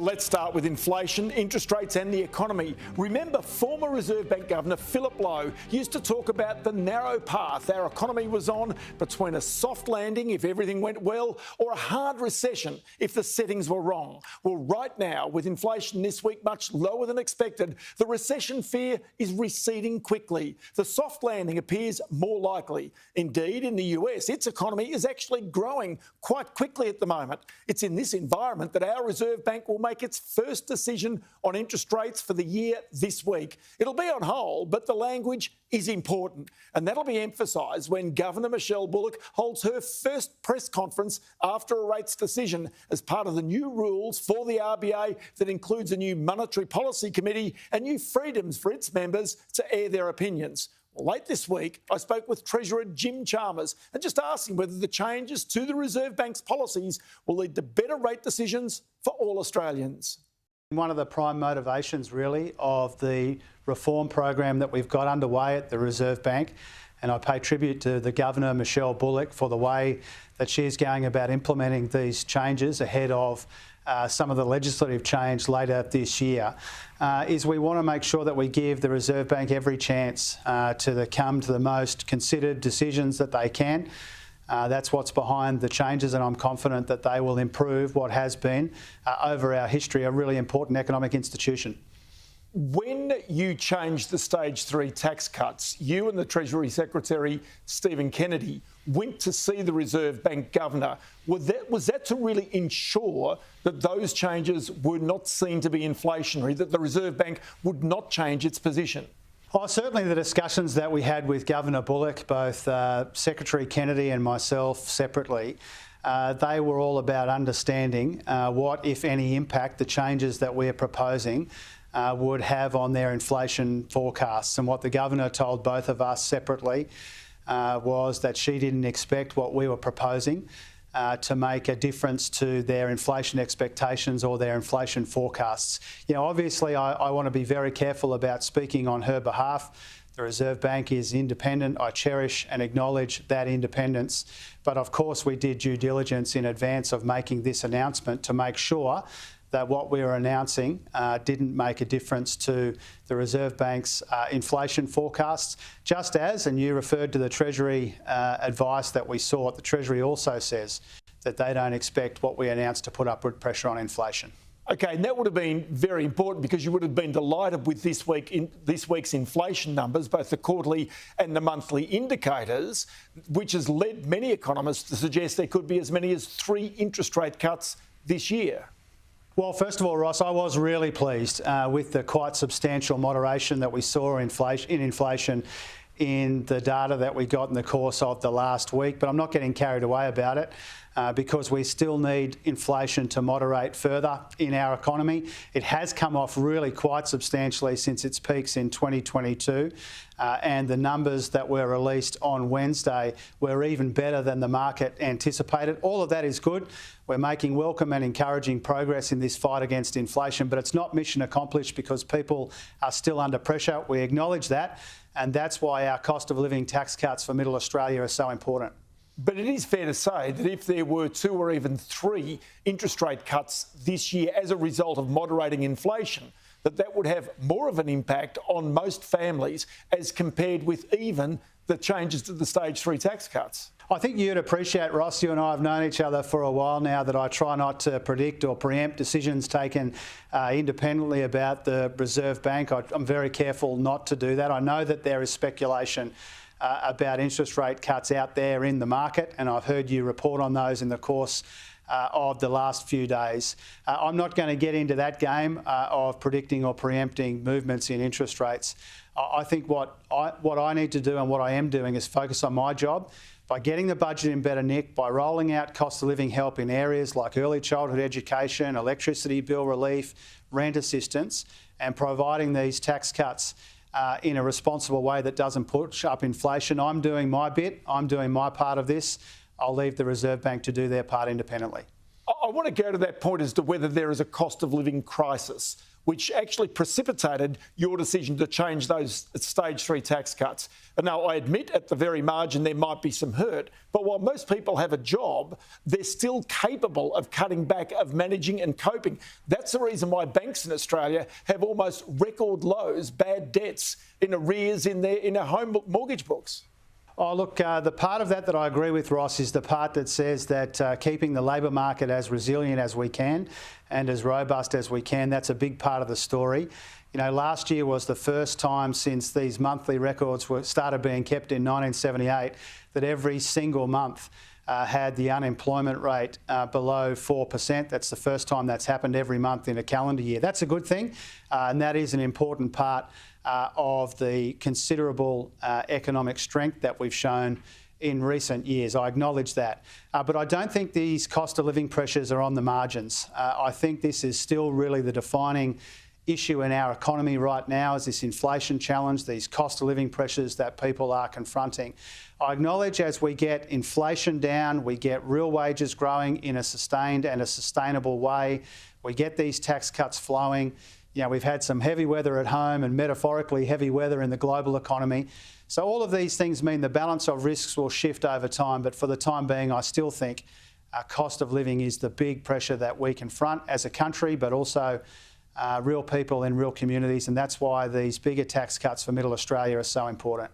let's start with inflation, interest rates and the economy. Remember, former Reserve Bank Governor Philip Lowe used to talk about the narrow path our economy was on between a soft landing if everything went well or a hard recession if the settings were wrong. Well, right now, with inflation this week much lower than expected, the recession fear is receding quickly. The soft landing appears more likely. Indeed, in the US, its economy is actually growing quite quickly at the moment. It's in this environment that our Reserve Bank will make its first decision on interest rates for the year this week. It'll be on hold, but the language is important, and that'll be emphasised when Governor Michelle Bullock holds her first press conference after a rates decision as part of the new rules for the RBA that includes a new monetary policy committee and new freedoms for its members to air their opinions. Late this week, I spoke with Treasurer Jim Chalmers and just asked him whether the changes to the Reserve Bank's policies will lead to better rate decisions for all Australians. One of the prime motivations, really, of the reform program that we've got underway at the Reserve Bank, and I pay tribute to the Governor, Michelle Bullock, for the way that she's going about implementing these changes ahead of some of the legislative change later this year, is we want to make sure that we give the Reserve Bank every chance to come to the most considered decisions that they can. That's what's behind the changes, and I'm confident that they will improve what has been, over our history, a really important economic institution. When you changed the stage 3 tax cuts, you and the Treasury Secretary, Stephen Kennedy, went to see the Reserve Bank Governor. Was that to really ensure that those changes were not seen to be inflationary, that the Reserve Bank would not change its position? Well, certainly the discussions that we had with Governor Bullock, both Secretary Kennedy and myself separately, they were all about understanding what, if any, impact the changes that we're proposing would have on their inflation forecasts. And what the Governor told both of us separately was that she didn't expect what we were proposing to make a difference to their inflation expectations or their inflation forecasts. You know, obviously I want to be very careful about speaking on her behalf. The Reserve Bank is independent. I cherish and acknowledge that independence. But of course we did due diligence in advance of making this announcement to make sure that what we were announcing didn't make a difference to the Reserve Bank's inflation forecasts. Just as, and you referred to the Treasury advice that we sought, the Treasury also says that they don't expect what we announced to put upward pressure on inflation. OK, and that would have been very important because you would have been delighted with this week's inflation numbers, both the quarterly and the monthly indicators, which has led many economists to suggest there could be as many as 3 interest rate cuts this year. Well, first of all, Ross, I was really pleased with the quite substantial moderation that we saw in inflation in the data that we got in the course of the last week. But I'm not getting carried away about it because we still need inflation to moderate further in our economy. It has come off really quite substantially since its peaks in 2022. And the numbers that were released on Wednesday were even better than the market anticipated. All of that is good. We're making welcome and encouraging progress in this fight against inflation, but it's not mission accomplished because people are still under pressure. We acknowledge that, and that's why our cost of living tax cuts for Middle Australia are so important. But it is fair to say that if there were 2 or even 3 interest rate cuts this year as a result of moderating inflation, that would have more of an impact on most families as compared with even the changes to the stage 3 tax cuts. I think you'd appreciate, Ross, you and I have known each other for a while now, that I try not to predict or preempt decisions taken independently about the Reserve Bank. I'm very careful not to do that. I know that there is speculation about interest rate cuts out there in the market, and I've heard you report on those in the course of the last few days. I'm not going to get into that game of predicting or preempting movements in interest rates. I think what I need to do and what I am doing is focus on my job by getting the budget in better nick, by rolling out cost of living help in areas like early childhood education, electricity bill relief, rent assistance, and providing these tax cuts in a responsible way that doesn't push up inflation. I'm doing my bit. I'm doing my part of this. I'll leave the Reserve Bank to do their part independently. I want to go to that point as to whether there is a cost of living crisis. which actually precipitated your decision to change those stage 3 tax cuts. And now, I admit at the very margin there might be some hurt, but while most people have a job, they're still capable of cutting back, of managing and coping. That's the reason why banks in Australia have almost record lows, bad debts in arrears in their home mortgage books. Oh, look, the part of that I agree with, Ross, is the part that says that keeping the labour market as resilient as we can and as robust as we can, that's a big part of the story. You know, last year was the first time since these monthly records started being kept in 1978 that every single month had the unemployment rate below 4%. That's the first time that's happened every month in a calendar year. That's a good thing, and that is an important part of the considerable economic strength that we've shown in recent years. I acknowledge that. But I don't think these cost of living pressures are on the margins. I think this is still really the defining issue in our economy right now, is this inflation challenge, these cost of living pressures that people are confronting. I acknowledge as we get inflation down, we get real wages growing in a sustained and a sustainable way, we get these tax cuts flowing. You know, we've had some heavy weather at home and metaphorically heavy weather in the global economy. So all of these things mean the balance of risks will shift over time. But for the time being, I still think cost of living is the big pressure that we confront as a country, but also real people in real communities. And that's why these bigger tax cuts for Middle Australia are so important.